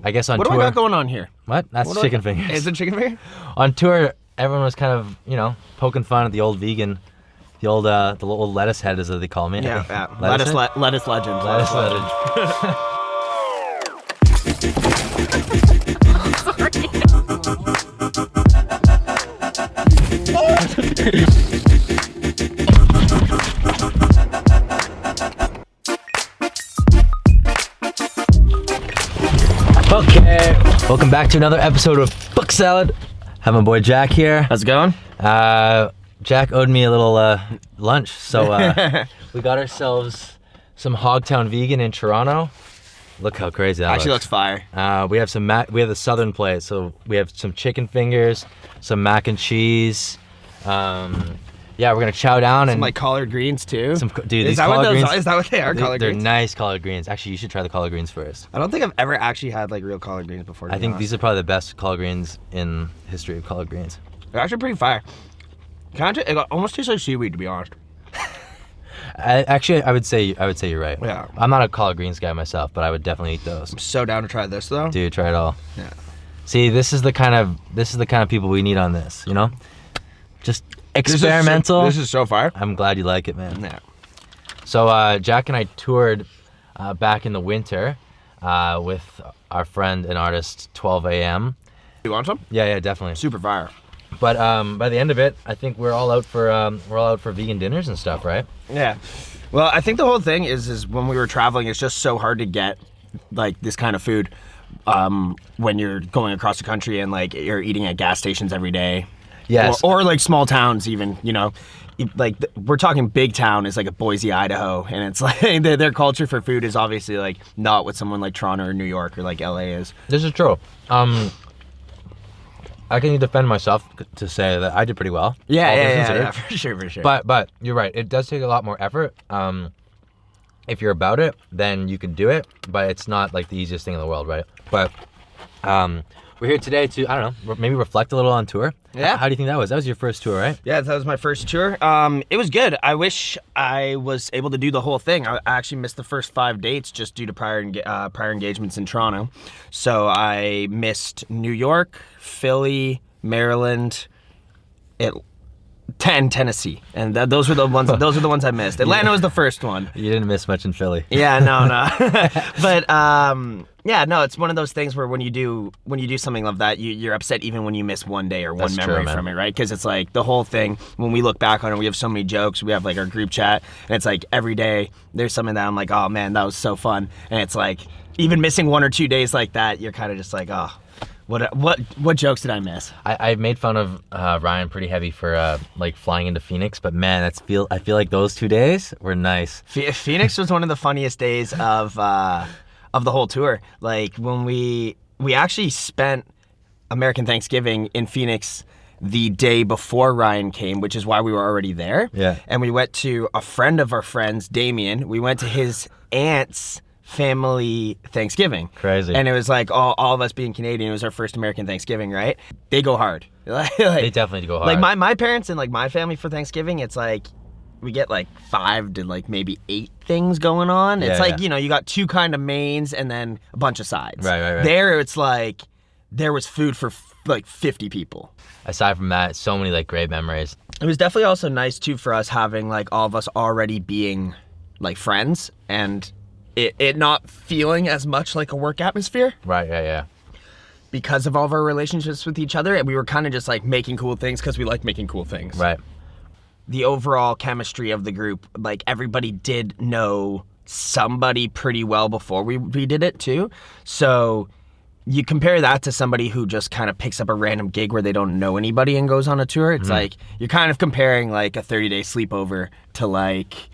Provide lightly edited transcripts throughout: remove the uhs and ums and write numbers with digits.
I guess on what tour. What do I got going on here? What? That's chicken fingers. Is it chicken finger? On tour, everyone was kind of, poking fun at the old vegan, the old lettuce head, as they call me. Yeah. Lettuce legend. Lettuce legend. Okay, welcome back to another episode of Book Salad. Have my boy Jack here. How's it going? Jack owed me a little lunch, so we got ourselves some Hogtown vegan in Toronto. Look how crazy that Actually looks fire. We have we have the southern plate, so we have some chicken fingers, some mac and cheese. Yeah, we're gonna chow down and some like collard greens too. These collard greens. Is that what they are? Collard They're greens? nice collard greens. Actually, you should try the collard greens first. I don't think I've ever actually had like real collard greens before. I think these are probably the best collard greens in history of collard greens. They're actually pretty fire. It almost tastes like seaweed, to be honest. I would say you're right. Yeah. I'm not a collard greens guy myself, but I would definitely eat those. I'm so down to try this though. Dude, try it all. Yeah. See, this is the kind of people we need on this. Just experimental. This is so fire. I'm glad you like it, man. Yeah. So Jack and I toured back in the winter with our friend and artist 12 a.m. You want some? Yeah, definitely. Super fire. But by the end of it, I think we're all out for vegan dinners and stuff, right? Yeah. Well, I think the whole thing is when we were traveling, it's just so hard to get like this kind of food when you're going across the country and like you're eating at gas stations every day. Yes. Or like small towns even, like we're talking big town is like a Boise, Idaho, and it's like their culture for food is obviously like not what someone like Toronto or New York or like LA is. This is true. I can defend myself to say that I did pretty well. Yeah, for sure. But you're right. It does take a lot more effort. If you're about it, then you can do it. But it's not like the easiest thing in the world, right? But we're here today to, I don't know, maybe reflect a little on tour. Yeah. How do you think that was? That was your first tour, right? Yeah, that was my first tour. It was good. I wish I was able to do the whole thing. I actually missed the first 5 dates just due to prior engagements in Toronto. So I missed New York, Philly, Maryland, Tennessee, and those were the ones. Those are the ones I missed. Atlanta was the first one. You didn't miss much in Philly. Yeah, no. But yeah, no. It's one of those things where when you do something like that, you're upset even when you miss one day or one memory from it, right? Because it's like the whole thing. When we look back on it, we have so many jokes. We have like our group chat, and it's like every day there's something that I'm like, oh man, that was so fun. And it's like even missing 1 or 2 days like that, you're kind of just like, oh. What jokes did I miss? I made fun of Ryan pretty heavy for like flying into Phoenix, but man, I feel like those 2 days were nice. Phoenix was one of the funniest days of the whole tour. Like when we actually spent American Thanksgiving in Phoenix the day before Ryan came, which is why we were already there. Yeah. And we went to a friend of our friends, Damien. We went to his aunt's family Thanksgiving. Crazy. And it was like all of us being Canadian, it was our first American Thanksgiving, right? They go hard. They definitely go hard. Like my parents and like my family for Thanksgiving, it's like we get like 5 to like maybe 8 things going on. It's like, you got 2 kind of mains and then a bunch of sides. Right. There it's like there was food for like 50 people. Aside from that, so many like great memories. It was definitely also nice too for us having like all of us already being like friends and it not feeling as much like a work atmosphere. Right, yeah. Because of all of our relationships with each other, and we were kind of just like making cool things because we like making cool things. Right. The overall chemistry of the group, like everybody did know somebody pretty well before we did it too. So you compare that to somebody who just kind of picks up a random gig where they don't know anybody and goes on a tour. It's like you're kind of comparing like a 30-day sleepover to like,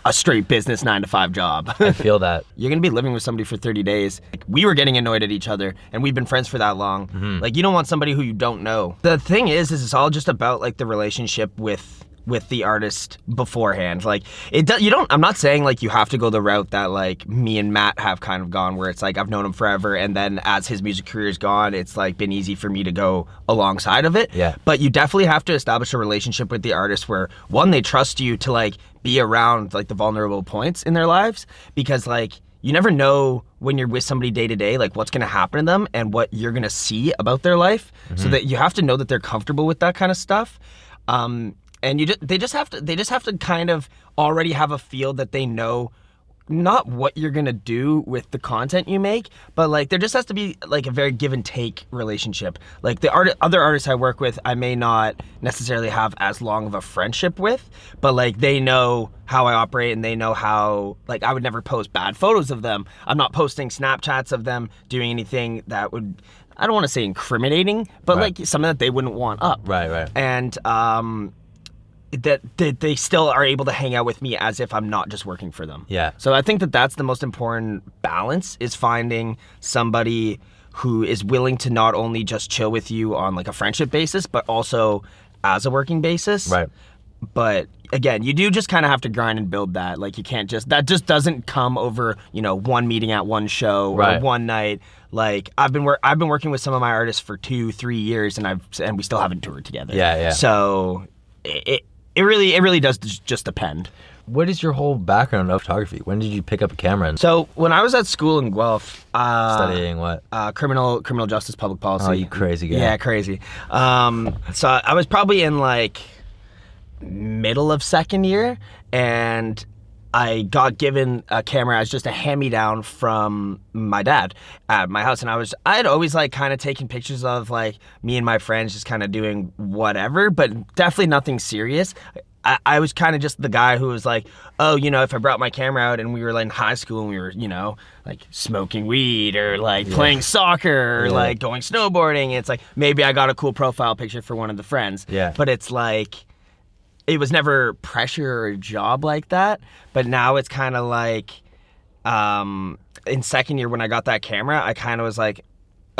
a straight business 9-to-5 job. I feel that. You're gonna be living with somebody for 30 days. Like, we were getting annoyed at each other and we've been friends for that long. Like you don't want somebody who you don't know. The thing is it's all just about like the relationship with the artist beforehand. Like I'm not saying like you have to go the route that like me and Matt have kind of gone where it's like I've known him forever and then as his music career's gone, it's like been easy for me to go alongside of it. Yeah. But you definitely have to establish a relationship with the artist where one, they trust you to like be around like the vulnerable points in their lives because like you never know when you're with somebody day to day, like what's going to happen to them and what you're going to see about their life. So that you have to know that they're comfortable with that kind of stuff. And they just have to kind of already have a feel that they know not what you're gonna do with the content you make, but like there just has to be like a very give and take relationship. Like the other artists I work with, I may not necessarily have as long of a friendship with, but like they know how I operate and they know how, like I would never post bad photos of them. I'm not posting Snapchats of them doing anything that would, I don't want to say incriminating, but like something that they wouldn't want up. Right. And that they still are able to hang out with me as if I'm not just working for them. Yeah. So I think that that's the most important balance, is finding somebody who is willing to not only just chill with you on like a friendship basis, but also as a working basis. Right. But again, you do just kind of have to grind and build that. Like you can't just, that just doesn't come over, you know, one meeting at one show or one night. Like I've been working with some of my artists for 2-3 years and we still haven't toured together. Yeah. So it really does just depend. What is your whole background of photography? When did you pick up a camera? So when I was at school in Guelph, Studying what? Criminal justice, public policy. Oh, you crazy guy. Yeah, crazy. So I was probably in like middle of second year, and I got given a camera as just a hand-me-down from my dad at my house. And I had always like kind of taken pictures of like me and my friends just kind of doing whatever, but definitely nothing serious. I was kind of just the guy who was like, oh, you know, if I brought my camera out and we were like in high school and we were, you know, like smoking weed or like playing soccer or like going snowboarding, it's like maybe I got a cool profile picture for one of the friends. Yeah. But it's like, it was never pressure or a job like that. But now it's kind of like, in second year when I got that camera, I kind of was like,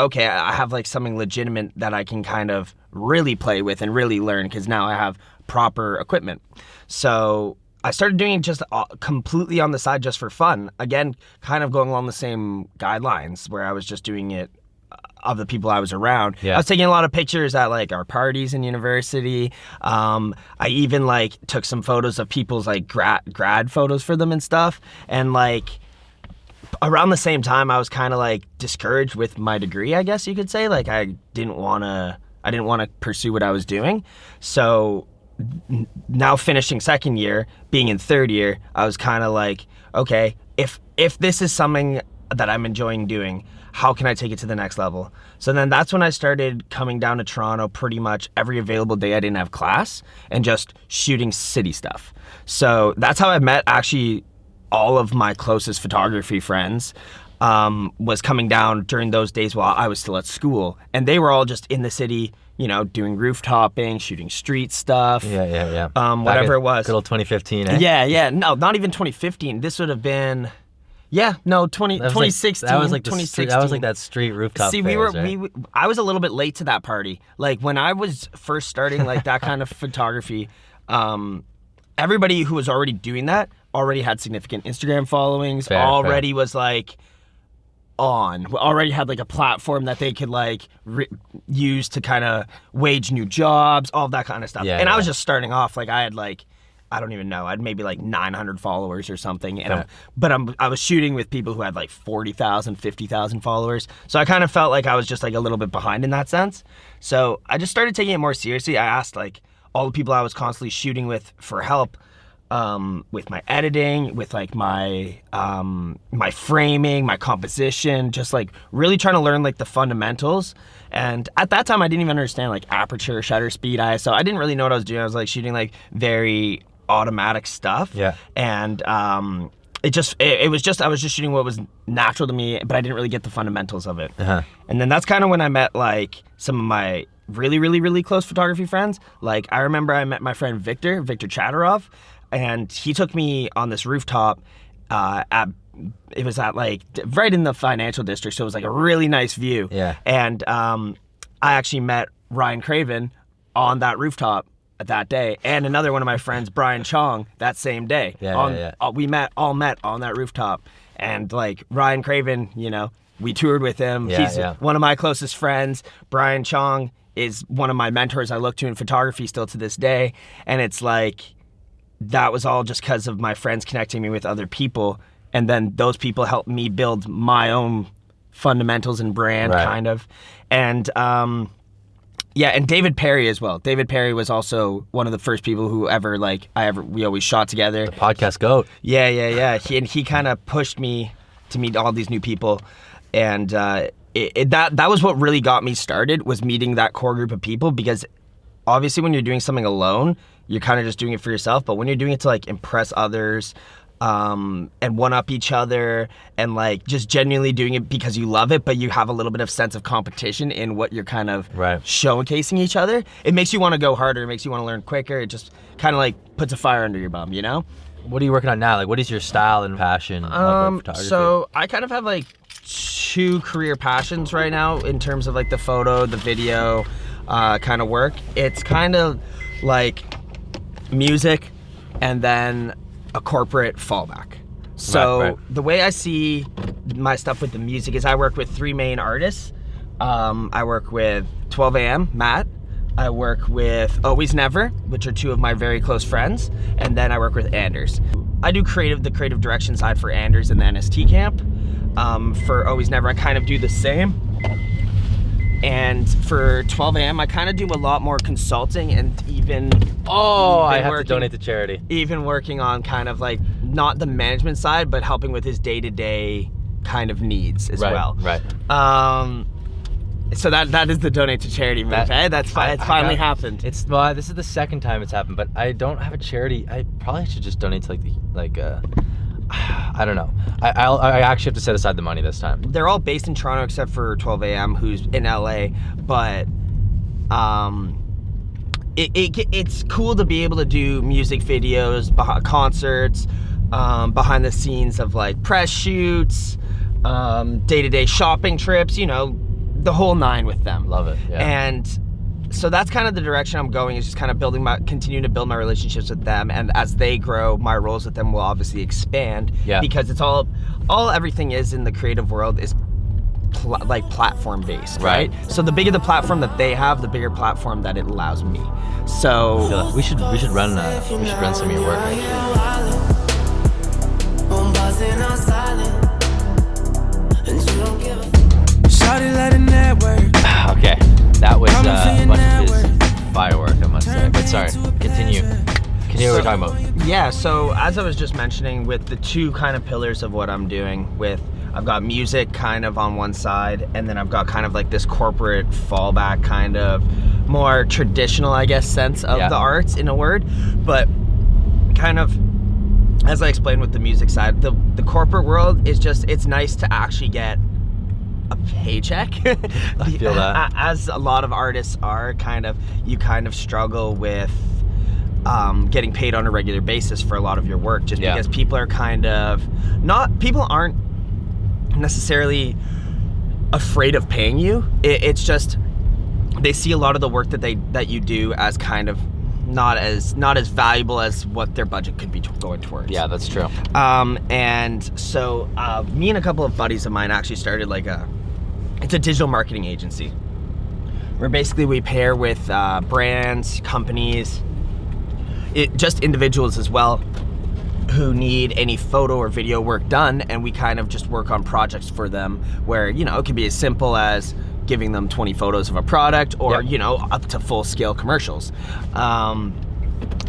okay, I have like something legitimate that I can kind of really play with and really learn, because now I have proper equipment. So I started doing it just completely on the side just for fun. Again, kind of going along the same guidelines where I was just doing it of the people I was around. Yeah. I was taking a lot of pictures at like our parties in university. I even like took some photos of people's like grad photos for them and stuff. And like around the same time, I was kind of like discouraged with my degree, I guess you could say. Like I didn't want to pursue what I was doing. So now finishing second year, being in third year, I was kind of like, okay, if this is something that I'm enjoying doing, how can I take it to the next level? So then that's when I started coming down to Toronto pretty much every available day I didn't have class and just shooting city stuff. So that's how I met actually all of my closest photography friends. Was coming down during those days while I was still at school, and they were all just in the city, you know, doing rooftoping, shooting street stuff. Yeah. Whatever it was. Good old 2015, eh? Yeah. No, not even 2015. This would have been, 2016. That was like 2016. that was like that street rooftop. See, phase, I was a little bit late to that party. Like when I was first starting like that kind of photography, everybody who was already doing that already had significant Instagram followings, already was like already had like a platform that they could like use to kind of wage new jobs, all of that kind of stuff. I was just starting off. Like I had like, I don't even know, I had maybe like 900 followers or something. And I was shooting with people who had like 40,000, 50,000 followers. So I kind of felt like I was just like a little bit behind in that sense. So I just started taking it more seriously. I asked like all the people I was constantly shooting with for help. With my editing, with like my my framing, my composition, just like really trying to learn like the fundamentals. And at that time I didn't even understand like aperture, shutter speed, ISO. I didn't really know what I was doing. I was like shooting like very automatic stuff. Yeah. And I was just shooting what was natural to me, but I didn't really get the fundamentals of it. And then that's kind of when I met like some of my really close photography friends. Like I remember I met my friend Victor Chatterov. And he took me on this rooftop it was at like right in the financial district, so it was like a really nice view. Yeah. And I actually met Ryan Craven on that rooftop that day, and another one of my friends, Brian Chong, that same day. We met on that rooftop, and like Ryan Craven, you know, we toured with him. He's one of my closest friends. Brian Chong is one of my mentors I look to in photography still to this day, and it's like, that was all just because of my friends connecting me with other people. and then those people helped me build my own fundamentals and brand, kind of. And yeah, and David Perry as well. David Perry was also one of the first people who we always shot together. The podcast goat. Yeah. He kind of pushed me to meet all these new people, and that was what really got me started, was meeting that core group of people. Because obviously when you're doing something alone, you're kind of just doing it for yourself, but when you're doing it to like impress others, and one up each other, and like just genuinely doing it because you love it, but you have a little bit of sense of competition in what you're kind of showcasing each other, it makes you want to go harder, it makes you want to learn quicker, it just kind of like puts a fire under your bum, you know? What are you working on now? Like, what is your style and passion of photography? So I kind of have like 2 career passions right now in terms of like the photo, the video kind of work. It's kind of like music and then a corporate fallback. So the way I see my stuff with the music is I work with 3 main artists. I work with 12 AM, Matt. I work with Always Never, which are 2 of my very close friends. And then I work with Anders. I do the creative direction side for Anders and the NST camp. For Always Never, I kind of do the same. And for 12 AM, I kind of do a lot more consulting, and even I have to donate to charity. Even working on kind of like not the management side, but helping with his day-to-day kind of needs as well. Right. So that is the donate to charity move. It's finally happened. This is the second time it's happened, but I don't have a charity. I probably should just donate to I don't know. I actually have to set aside the money this time. They're all based in Toronto except for 12 AM, who's in LA, but it's cool to be able to do music videos, concerts, behind the scenes of like press shoots, day-to-day shopping trips, you know, the whole 9 with them. Love it. Yeah. And so that's kind of the direction I'm going, is just kind of continuing to build my relationships with them, and as they grow, my roles with them will obviously expand. Yeah. Because it's everything is in the creative world is platform based, right? So the bigger the platform that they have, the bigger platform that it allows me. So we should run some of your work. Okay, that was a bunch of his firework, I must say. But sorry, continue what we're talking about. Yeah, so as I was just mentioning, with the 2 kind of pillars of what I'm doing, I've got music kind of on one side, and then I've got kind of like this corporate fallback, kind of more traditional, I guess, sense of the arts, in a word. But kind of, as I explained with the music side, the corporate world is just, it's nice to actually get a paycheck. I feel that. As a lot of artists are, you kind of struggle with getting paid on a regular basis for a lot of your work, just because people are people aren't necessarily afraid of paying you. It's just they see a lot of the work that you do as kind of not as valuable as what their budget could be going towards. Yeah, that's true. And so me and a couple of buddies of mine actually started it's a digital marketing agency, where basically we pair with brands, companies, just individuals as well, who need any photo or video work done, and we kind of just work on projects for them, where, you know, it could be as simple as giving them 20 photos of a product, or you know, up to full-scale commercials.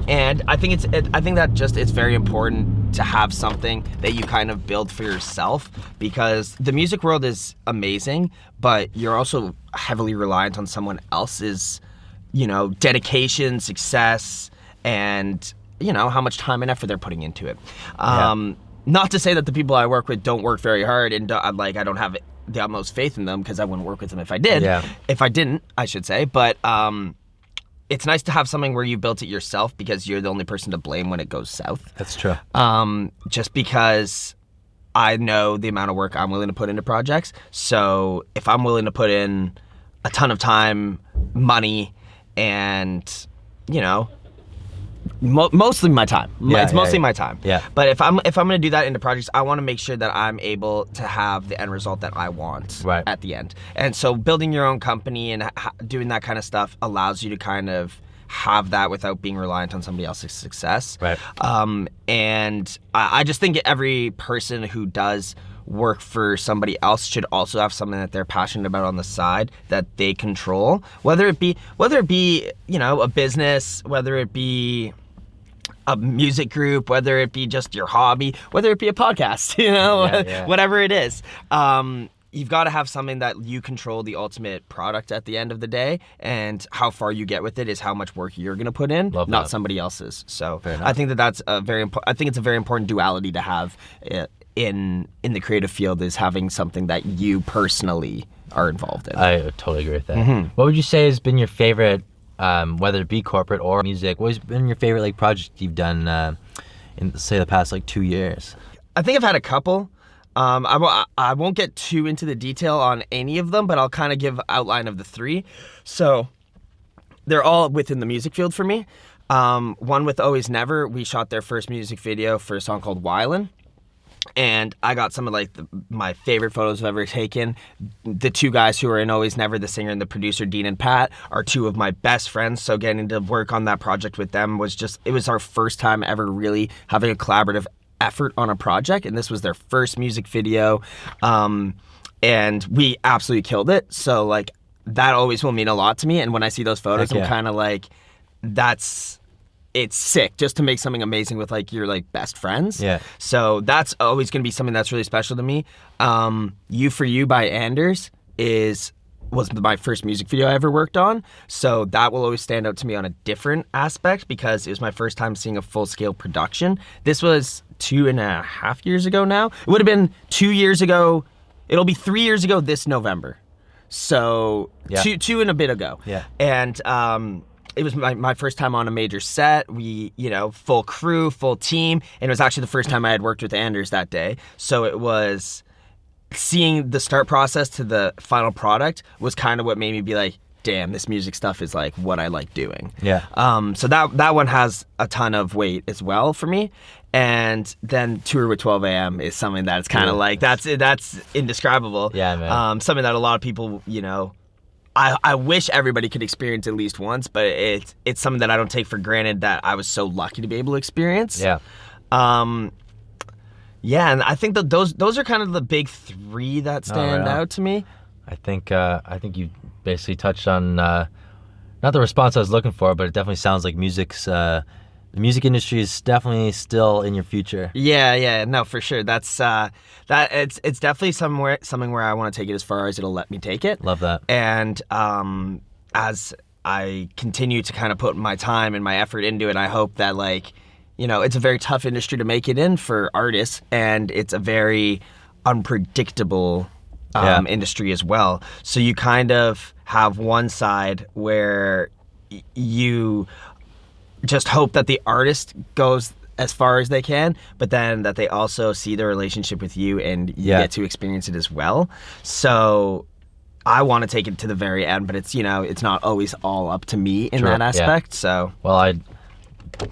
And I think it's very important to have something that you kind of build for yourself, because the music world is amazing, but you're also heavily reliant on someone else's, you know, dedication, success, and, you know, how much time and effort they're putting into it. Not to say that the people I work with don't work very hard, and I don't have the utmost faith in them, because I wouldn't work with them if I did. If I didn't, I should say. But it's nice to have something where you built it yourself, because you're the only person to blame when it goes south. That's true. Just because I know the amount of work I'm willing to put into projects. So if I'm willing to put in a ton of time, money, and, you know, mostly my time. It's mostly my time. Yeah. But if I'm gonna do that into projects, I want to make sure that I'm able to have the end result that I want at the end. And so building your own company and doing that kind of stuff allows you to kind of have that without being reliant on somebody else's success. Right. And I just think every person who does work for somebody else should also have something that they're passionate about on the side that they control, whether it be a business, whether it be a music group, whether it be just your hobby, whether it be a podcast, whatever it is. You've got to have something that you control the ultimate product at the end of the day, and how far you get with it is how much work you're going to put in, not somebody else's. So I think that's a very I think it's a very important duality to have in the creative field, is having something that you personally are involved in. I totally agree with that. What would you say has been your favorite, whether it be corporate or music, what has been your favorite like project you've done in, say, the past like 2 years? I think I've had a couple. I won't get too into the detail on any of them, but I'll kind of give outline of the three. So they're all within the music field for me. One with Always Never, we shot their first music video for a song called Wylan. And I got some of like my favorite photos I've ever taken. The two guys who are in Always Never, the singer and the producer, Dean and Pat, are two of my best friends. So getting to work on that project with them it was our first time ever really having a collaborative effort on a project. And this was their first music video. And we absolutely killed it. So like that always will mean a lot to me. And when I see those photos, I'm kind of like, it's sick just to make something amazing with like your like best friends. Yeah. So that's always going to be something that's really special to me. You For You by Anders was my first music video I ever worked on. So that will always stand out to me on a different aspect because it was my first time seeing a full-scale production. This was 2.5 years ago now. It would have been 2 years ago. It'll be 3 years ago this November. So two and a bit ago. Yeah. And it was my first time on a major set. We, full crew, full team. And it was actually the first time I had worked with Anders that day. So it was seeing the start process to the final product was kind of what made me be like, damn, this music stuff is like what I like doing. Yeah. So that one has a ton of weight as well for me. And then Tour with 12 a.m. is something that's kind of like, that's indescribable. Yeah, man. Something that a lot of people, I wish everybody could experience at least once, but it's something that I don't take for granted that I was so lucky to be able to experience. Yeah. Yeah, and I think that those are kind of the big three that stand out to me. I think you basically touched on not the response I was looking for, but it definitely sounds like the music industry is definitely still in your future. Yeah, no, for sure. That's it's definitely something where I want to take it as far as it'll let me take it. Love that. And as I continue to kind of put my time and my effort into it, I hope that it's a very tough industry to make it in for artists, and it's a very unpredictable industry as well. So you kind of have one side where you just hope that the artist goes as far as they can, but then that they also see the relationship with you and you get to experience it as well. So I want to take it to the very end, but it's not always all up to me in that aspect. So I'm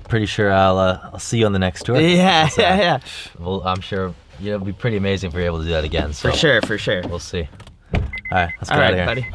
pretty sure I'll see you on the next tour. Yeah. Well, I'm sure it'll be pretty amazing if you're able to do that again. So For sure. We'll see. All right, let's get out of here. Buddy.